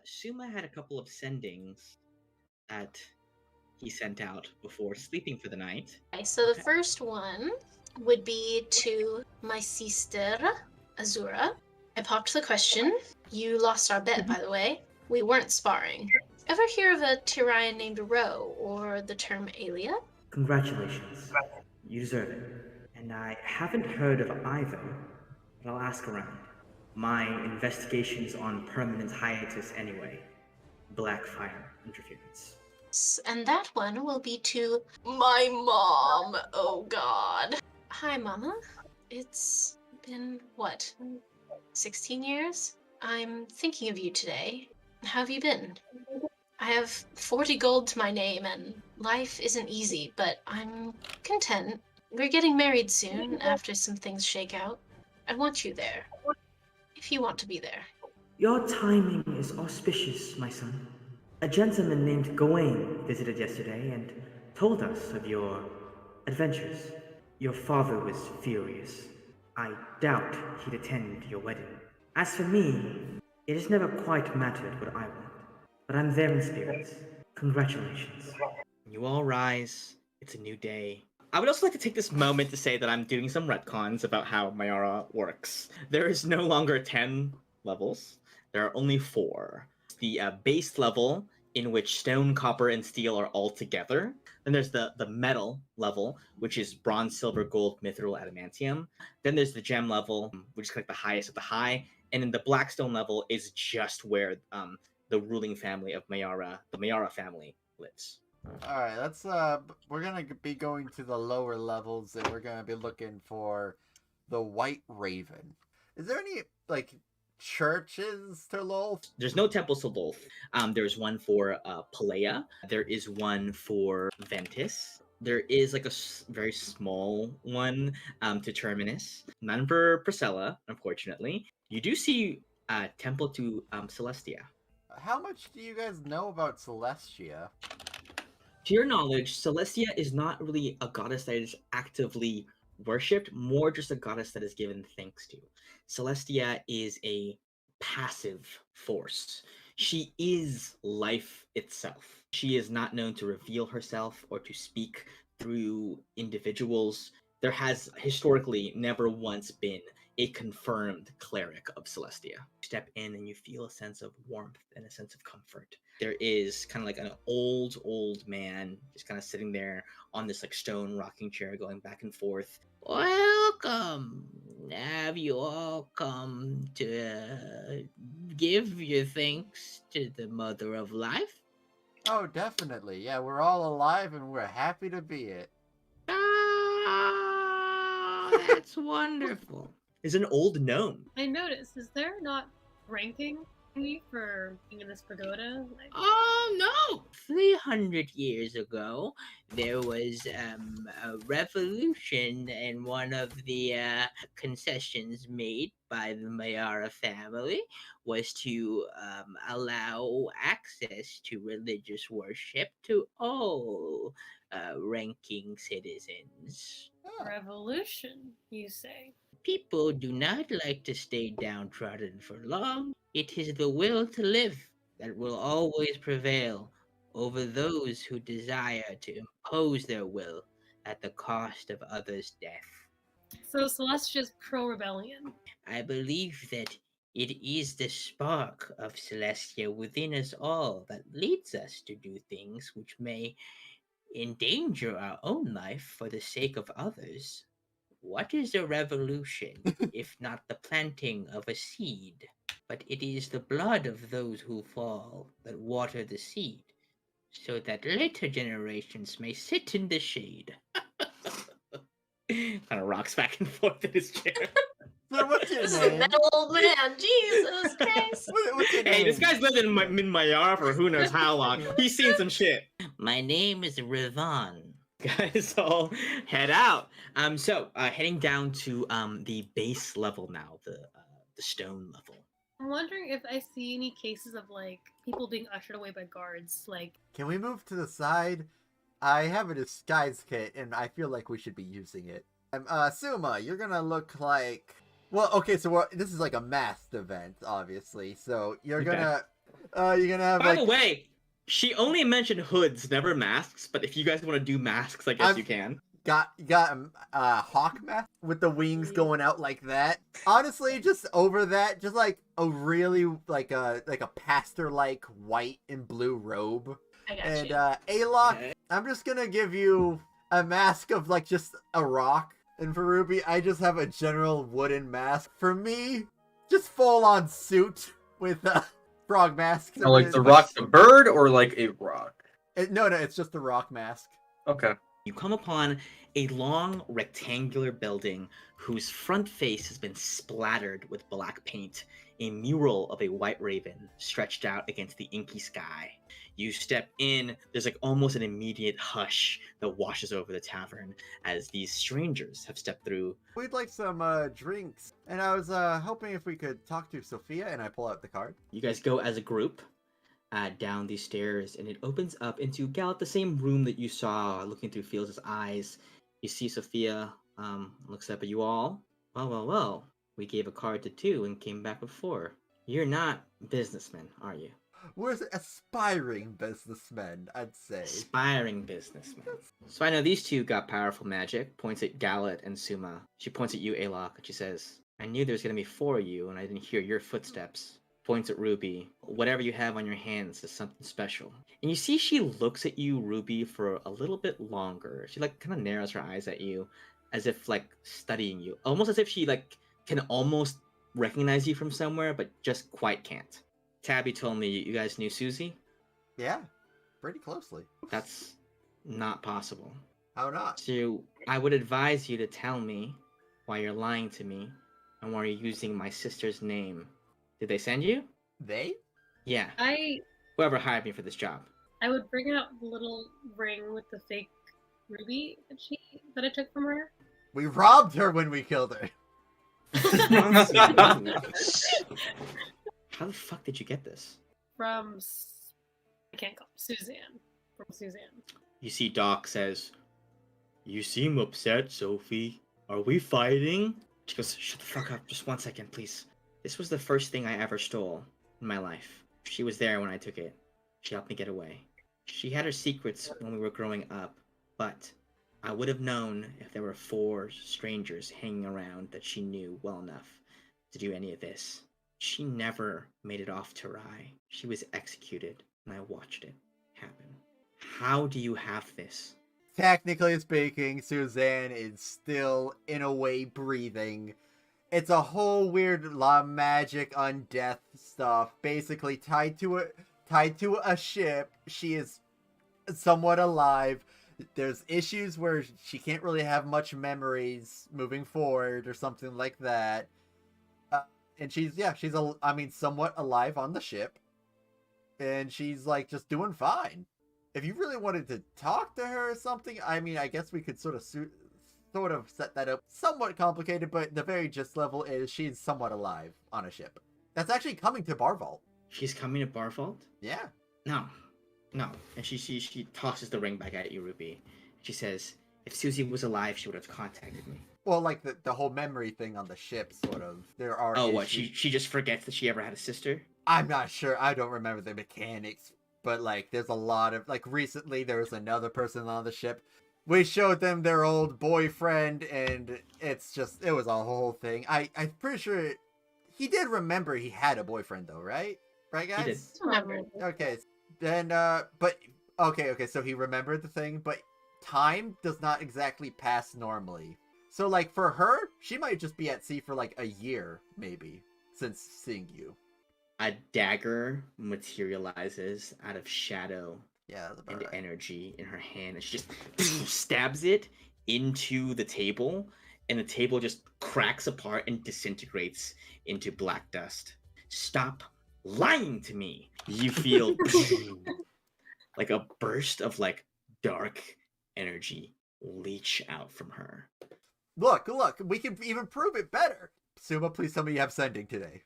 Suma had a couple of sendings that he sent out before sleeping for the night. Okay, so the first one would be to my sister, Azura. I popped the question. You lost our bet, by the way. We weren't sparring. Ever hear of a Tyrian named Ro, or the term Alia? Congratulations. You deserve it. And I haven't heard of either, but I'll ask around. My investigation's on permanent hiatus anyway. Blackfire interference. And that one will be to my mom. Oh god. Hi, Mama. It's been, what, 16 years? I'm thinking of you today. How have you been? I have 40 gold to my name, and life isn't easy, but I'm content. We're getting married soon, after some things shake out. I want you there, if you want to be there. Your timing is auspicious, my son. A gentleman named Gawain visited yesterday and told us of your adventures. Your father was furious. I doubt he'd attend your wedding. As for me, it has never quite mattered what I want, but I'm there in spirit. Congratulations. You all rise. It's a new day. I would also like to take this moment to say that I'm doing some retcons about how Mayara works. There is no longer 10 levels. There are only 4. The base level, in which stone, copper, and steel are all together. Then there's the metal level, which is bronze, silver, gold, mithril, adamantium. Then there's the gem level, which is like the highest of the high. And then the blackstone level is just where the ruling family of Mayara, the Mayara family, lives. All right, let's we're gonna be going to the lower levels, and we're gonna be looking for the White Raven. Is there any like churches to Lolth? There's no temples to Lolth. There's one for Palea. There is one for Ventus. There is like a very small one to Terminus. None for Priscilla, unfortunately. You do see a temple to Celestia. How much do you guys know about Celestia? To your knowledge, Celestia is not really a goddess that is actively worshipped, more just a goddess that is given thanks to. Celestia is a passive force. She is life itself. She is not known to reveal herself or to speak through individuals. There has historically never once been a confirmed cleric of Celestia. Step in and you feel a sense of warmth and a sense of comfort. There is kind of like an old man just kind of sitting there on this like stone rocking chair going back and forth. Welcome. Have you all come to give your thanks to the Mother of Life? Oh, definitely. Yeah, we're all alive and we're happy to be it. Ah, that's wonderful. Is an old gnome. I noticed, is there not ranking for being in this pagoda? Oh no! 300 years ago, there was a revolution, and one of the concessions made by the Mayara family was to allow access to religious worship to all ranking citizens. Revolution, you say? People do not like to stay downtrodden for long. It is the will to live that will always prevail over those who desire to impose their will at the cost of others' death. So Celestia's pro-rebellion. I believe that it is the spark of Celestia within us all that leads us to do things which may endanger our own life for the sake of others. What is a revolution, if not the planting of a seed? But it is the blood of those who fall that water the seed, so that later generations may sit in the shade. Kind of rocks back and forth in his chair. So what's your name? That old man, Jesus Christ. What's your name? Hey, this guy's lived in Mayara for who knows how long. He's seen some shit. My name is Rivan. Guys all head out. Heading down to the base level now, the stone level. I'm wondering if I see any cases of like people being ushered away by guards. Like, can we move to the side? I have a disguise kit, and I feel like we should be using it. Suma, you're gonna look like. Well, okay, so this is like a masked event, obviously. So you're gonna. You're gonna have By like the way, she only mentioned hoods, never masks. But if you guys want to do masks, I guess I've- you can. got hawk mask with the wings going out like that. Honestly, just over that, just like a really like a pastor like white and blue robe. I got And you. Alok, Okay. I'm just gonna give you a mask of like just a rock. And for Ruby, I just have a general wooden mask. For me, just full on suit with a frog mask. Now, like the rock, the bird, or like a rock? No, it's just the rock mask. Okay. You come upon a long rectangular building whose front face has been splattered with black paint, a mural of a white raven stretched out against the inky sky. You step in, there's like almost an immediate hush that washes over the tavern as these strangers have stepped through. We'd like some drinks. And I was hoping if we could talk to Sophia, and I pull out the card. You guys go as a group down these stairs, and it opens up into the same room that you saw looking through Felix's eyes. You see Sophia looks up at you all. Well, we gave a card to 2 and came back with 4. You're not businessmen, are you? We're aspiring businessmen, I'd say. Aspiring businessmen. So I know these 2 got powerful magic. Points at Gallet and Suma. She points at you, Alok, and she says, I knew there was going to be 4 of you, and I didn't hear your footsteps. Points at Ruby. Whatever you have on your hands is something special. And you see she looks at you, Ruby, for a little bit longer. She like kind of narrows her eyes at you as if like studying you. Almost as if she like can almost recognize you from somewhere, but just quite can't. Tabby told me you guys knew Susie. Yeah, pretty closely. That's not possible. How not? So I would advise you to tell me why you're lying to me and why you're using my sister's name. Did they send you? They? Yeah, I whoever hired me for this job. would bring out the little ring with the fake ruby that I took from her. We robbed her when we killed her. How the fuck did you get this? From I can't call Suzanne. From Suzanne. You see Doc says, You seem upset, Sophie. Are we fighting? She goes, Shut the fuck up, just 1 second, please. This was the first thing I ever stole in my life. She was there when I took it. She helped me get away. She had her secrets when we were growing up, but I would have known if there were 4 strangers hanging around that she knew well enough to do any of this. She never made it off to Rai. She was executed, and I watched it happen. How do you have this? Technically speaking, Suzanne is still, in a way, breathing. It's a whole weird law of magic on death stuff, basically tied to a ship. She is somewhat alive. There's issues where she can't really have much memories moving forward or something like that. And she's somewhat alive on the ship. And she's like just doing fine. If you really wanted to talk to her or something, I mean, I guess we could sort of set that up. Somewhat complicated, but the very gist level is she's somewhat alive on a ship. That's actually coming to Barvault. She's coming to Barvault? Yeah. No. And she tosses the ring back at you, Ruby. She says, if Susie was alive, she would have contacted me. Well, like the whole memory thing on the ship, sort of. There are issues. What, she just forgets that she ever had a sister? I'm not sure. I don't remember the mechanics. But, like, there's a lot of... Like, recently there was another person on the ship. We showed them their old boyfriend, and it's just... It was a whole thing. I'm pretty sure... He did remember he had a boyfriend, though, right? Right, guys? He did. Remembered. Okay. Then, but... Okay, so he remembered the thing, but time does not exactly pass normally. So, like, for her, she might just be at sea for, like, a year, maybe, since seeing you. A dagger materializes out of shadow Yeah, that's about and right. energy in her hand, and she just stabs it into the table, and the table just cracks apart and disintegrates into black dust. Stop lying to me! You feel like a burst of, like, dark energy leach out from her. Look, we can even prove it better. Suma, please tell me you have sending today.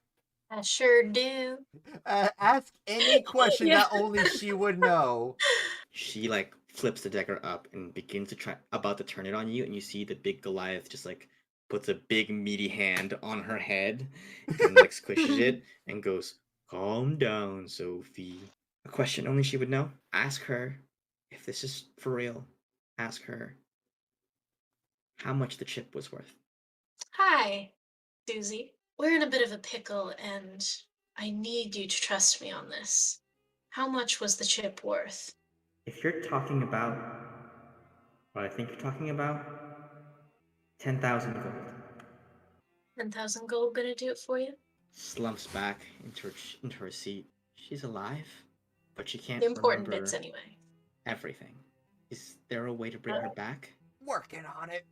I sure do. Ask any question Yeah. that only she would know. She, like, flips the dagger up and begins to about to turn it on you, and you see the big Goliath just, like, puts a big meaty hand on her head and, like, squishes it and goes, Calm down, Sophie. A question only she would know. Ask her if this is for real. Ask her how much the chip was worth. Hi, Susie. We're in a bit of a pickle, and I need you to trust me on this. How much was the chip worth? If you're talking about what I think you're talking about, 10,000 gold. 10,000 gold gonna do it for you? Slumps back into her seat. She's alive, but she can't The important remember bits, anyway. everything. Is there a way to bring her back? Working on it.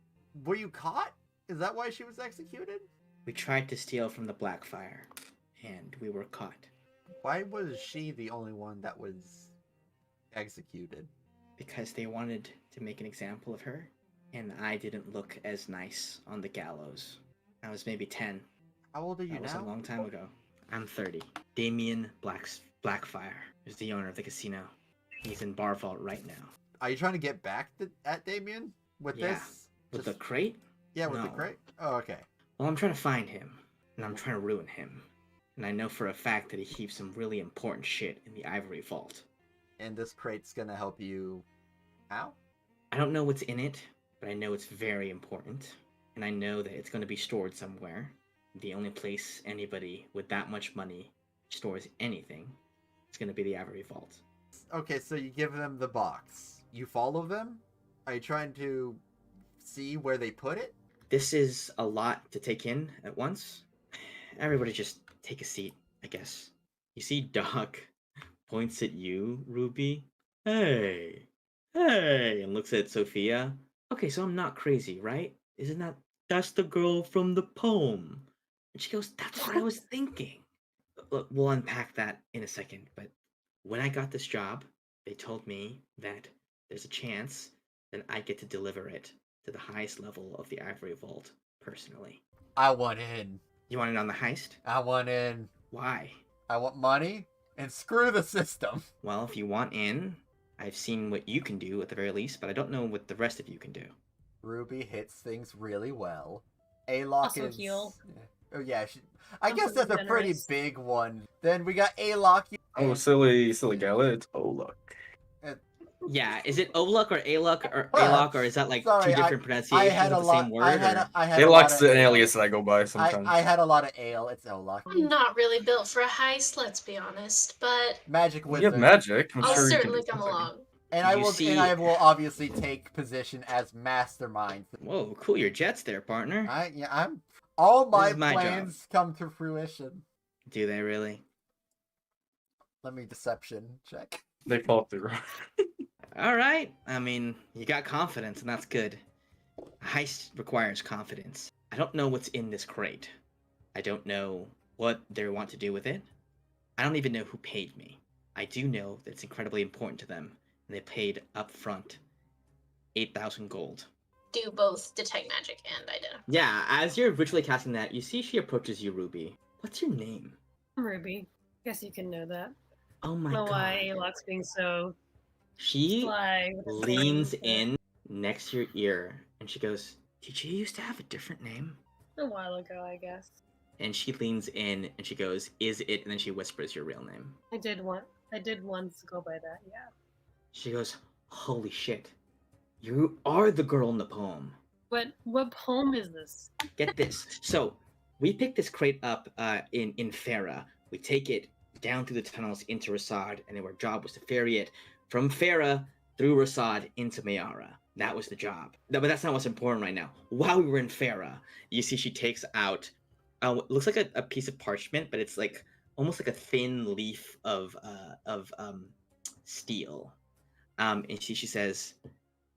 Were you caught? Is that why she was executed? We tried to steal from the Blackfire, and we were caught. Why was she the only one that was executed? Because they wanted to make an example of her, and I didn't look as nice on the gallows. I was maybe 10. How old are you That was now? a long time ago. I'm 30. Damien Blackfire is the owner of the casino. He's in Bar Vault right now. Are you trying to get back at Damien with Yeah. this? With the crate? Yeah, with the No. crate? Oh, okay. Well, I'm trying to find him, and I'm trying to ruin him. And I know for a fact that he keeps some really important shit in the Ivory Vault. And this crate's gonna help you how? I don't know what's in it, but I know it's very important. And I know that it's going to be stored somewhere. The only place anybody with that much money stores anything is going to be the Ivory Vault. Okay, so you give them the box. You follow them? Are you trying to see where they put it? This is a lot to take in at once. Everybody just take a seat, I guess. You see Doc points at you, Ruby. Hey, and looks at Sophia. Okay, so I'm not crazy, right? Isn't that's the girl from the poem? And she goes, that's what I was thinking. Look, we'll unpack that in a second, but when I got this job, they told me that there's a chance that I get to deliver it to the highest level of the Ivory Vault personally. I want in. You want it on the heist? I want in. Why? I want money and screw the system. Well, if you want in, I've seen what you can do at the very least, but I don't know what the rest of you can do. Ruby hits things really well. A-Lock Also is... heal. Oh yeah, I Also guess that's a pretty generous. big one. Then we got A-Lock. Oh, silly gala. It's look. Yeah, is it Oluk or Aluk or Alok, or is that like Sorry, two different I pronunciations had of a the lot. same word? I had or- a It lot likes of the ale. alias that I go by sometimes. I had a lot of ale. It's A-Lock. I'm not really built for a heist, let's be honest, but Magic You wizard. have magic. I'm I'll sure you can certainly do come something. along. And You I will obviously take position as mastermind. Whoa, cool your jets there, partner. I'm all my is my job. plans come to fruition. Do they really? Let me deception check. They fall through. All right. I mean, you got confidence, and that's good. A heist requires confidence. I don't know what's in this crate. I don't know what they want to do with it. I don't even know who paid me. I do know that it's incredibly important to them, and they paid up front 8,000 gold. Do both detect magic and identify. Yeah, as you're ritually casting that, you see she approaches you, Ruby. What's your name? I'm Ruby. Guess you can know that. Oh my I don't know god. why Locke's being so She sly with the leans names, in next to your ear and she goes, did you used to have a different name? A while ago, I guess. And she leans in and she goes, is it? And then she whispers your real name. I did once go by that, yeah. She goes, holy shit. You are the girl in the poem. What poem is this? Get this. So, we pick this crate up in Farah. We take it down through the tunnels into Rasad, and then our job was to ferry it from Farah through Rasad into Mayara. That was the job. But that's not what's important right now. While we were in Farah, you see she takes out, it looks like a piece of parchment, but it's like almost like a thin leaf of steel. And she says,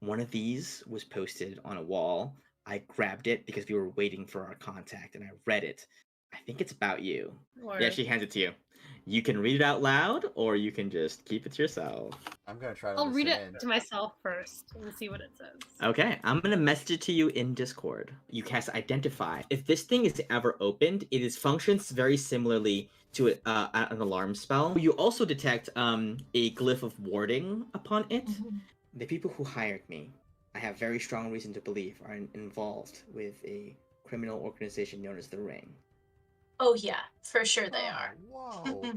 one of these was posted on a wall. I grabbed it because we were waiting for our contact, and I read it. I think it's about you. Or Yeah, she hands it to you. You can read it out loud, or you can just keep it to yourself. I'm gonna try to I'll read listen it to myself first and see what it says. Okay, I'm gonna message it to you in Discord. You cast Identify. If this thing is ever opened, it functions very similarly to an alarm spell. You also detect a glyph of warding upon it. The people who hired me, I have very strong reason to believe, are involved with a criminal organization known as the Ring. Oh yeah, for sure they are. Whoa.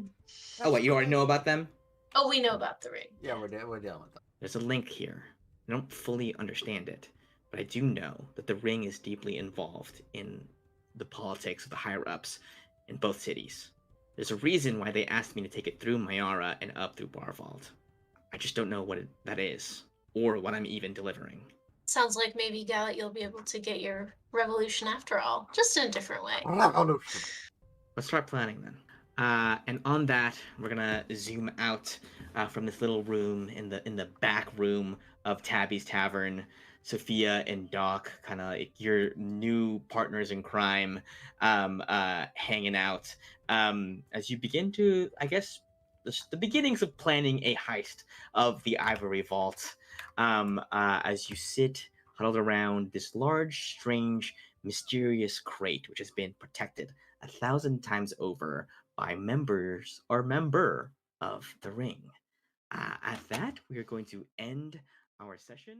Oh, wait, you already know about them? Oh, we know about the ring. Yeah, we're dealing with them. There's a link here. I don't fully understand it, but I do know that the ring is deeply involved in the politics of the higher ups in both cities. There's a reason why they asked me to take it through Mayara and up through Barvald. I just don't know what that is, or what I'm even delivering. Sounds like maybe, Gallet, you'll be able to get your revolution after all, just in a different way. Revolution. Let's start planning then. And on that, we're gonna zoom out from this little room in the back room of Tabby's Tavern. Sophia and Doc, kind of like your new partners in crime, hanging out as you begin to, I guess, the beginnings of planning a heist of the Ivory Vault. As you sit huddled around this large, strange, mysterious crate, which has been protected 1,000 times over by members or member of the ring. At that, we are going to end our session.